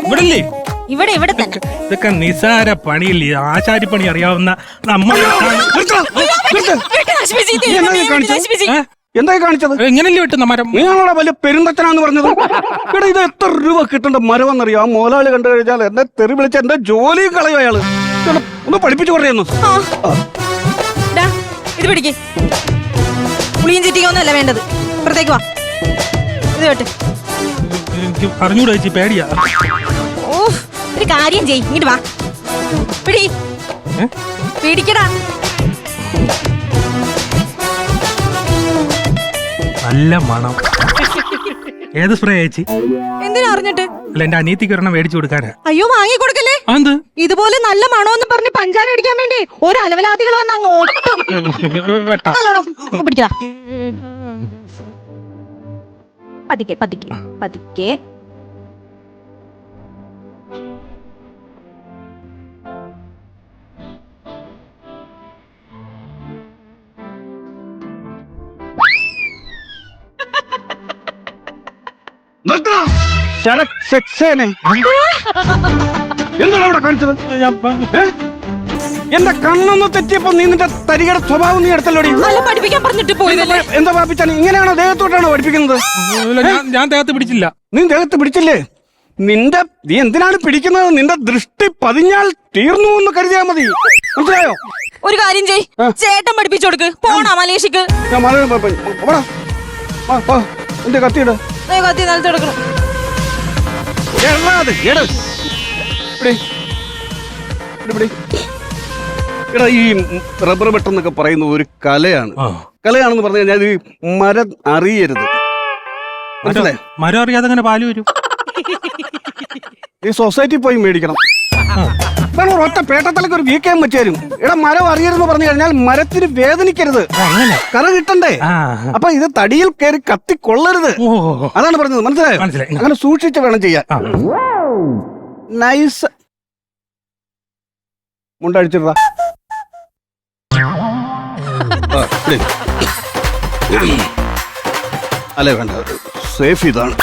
ഇവിടല്ലേ? ഇവിടെ തന്നെ. ഇതൊക്കെ നിസാര പണിയില്ലേ, ആശാരിപ്പണി അറിയാവുന്ന നമ്മൾ എന്തായി കാണിച്ചത്? എങ്ങനെയല്ലേ വെട്ടുന്ന മരം? നീയാണോടാ വലിയ പെരുന്തച്ചനാന്ന് പറഞ്ഞത്? ഇവിടെ ഇത് എത്ര രൂപ കിട്ടേണ്ട മരമെന്നറിയോ? ആ മോലാളി കണ്ടു കഴിഞ്ഞാൽ എന്നെ തെറി വിളിച്ച എന്റെ ജോലിയും കളയും അയാള്. ഒന്ന് പഠിപ്പിച്ചു പറയുന്നു. ഇത് പിടിക്ക്. പുളിയും ചിറ്റിക്കും ഒന്നല്ല വേണ്ടത്. ഇപ്പുറത്തേക്ക് വാ. ഇത് കേട്ട് എനിക്ക് അറിഞ്ഞൂടാ ചേച്ചി, പേടിയാ. ഓ, ഒരു കാര്യം ചെയ്, ഇങ്ങോട്ട് വാ. പിടിക്കടാ. നല്ല മണം. ഏത് സ്പ്രേ ചേച്ചി? എന്തിനാ അറിഞ്ഞിട്ട്? അല്ല, എന്റെ അനിയത്തിക്ക് ഒരെണ്ണം മേടിച്ചു കൊടുക്കാനാ. അയ്യോ, വാങ്ങി കൊടുക്കല്ലേ. അത് ഇതുപോലെ നല്ല മണോന്ന് പറഞ്ഞ് പഞ്ചാര അടിക്കാൻ വേണ്ടി ഒരു അലവലാദികൾ വന്ന് അങ്ങ് ഓട്ടം. പിടിക്കടാ. പതുക്കെ പതുക്കെ പതുക്കെ. എന്താണ് അവിടെ കാണിച്ചത്? എന്റെ കണ്ണൊന്ന് തെറ്റിയപ്പോ നീ നിന്റെ തരികയുടെ സ്വഭാവം നീ എടുത്തല്ലോടി. പഠിപ്പിക്കാൻ പറഞ്ഞിട്ട് പോയതല്ലേ. എന്താ പാപ്പിച്ചാണ് ഇങ്ങനെയാണോ ദേഹത്തോട്ടാണോ പഠിപ്പിക്കുന്നത്? ഞാൻ ദേഹത്ത് പിടിച്ചില്ല. നീ ദേഹത്ത് പിടിച്ചില്ലേ? നീ എന്തിനാണ് പിടിക്കുന്നത്? നിന്റെ ദൃഷ്ടി പതിഞ്ഞാൽ തീർന്നു എന്ന് കരുതിയാ മതി. മനസ്സിലായോ? ഒരു കാര്യം ചെയ്, ചേട്ടൻ പഠിപ്പിച്ചു കൊടുക്ക്. പോണാ മലേഷ്യക്ക്. എന്റെ കത്തിയിട്. കത്തി നിലത്ത് എടുക്കണം. എടാ, ഈ റബ്ബർ വെട്ടെന്നൊക്കെ പറയുന്ന ഒരു കലയാണ്. കലയാണെന്ന് പറഞ്ഞു കഴിഞ്ഞാൽ ഈ മരം അറിയരുത്. മനസ്സിലായോ? മരം അറിയാതെ അങ്ങനെ പാല് വരും. ഈ സൊസൈറ്റി പോയി മേടിക്കണം. ഒറ്റ പേട്ടത്തലക്ക് ഒരു വീക്കാൻ പറ്റും. എടാ, മരം അറിയരുതെന്ന് പറഞ്ഞു കഴിഞ്ഞാൽ മരത്തിന് വേദനിക്കരുത്, കറ കിട്ടണ്ടേ. അപ്പൊ ഇത് തടിയിൽ കയറി കത്തിക്കൊള്ളരുത്. അതാണ് പറഞ്ഞത്. മനസ്സിലായോ? അങ്ങനെ സൂക്ഷിച്ച് വേണം ചെയ്യാൻ. നൈസ്. മുണ്ടടിച്ചിടാ. അല്ലേ വേണ്ട, സേഫ് ഇതാണ്.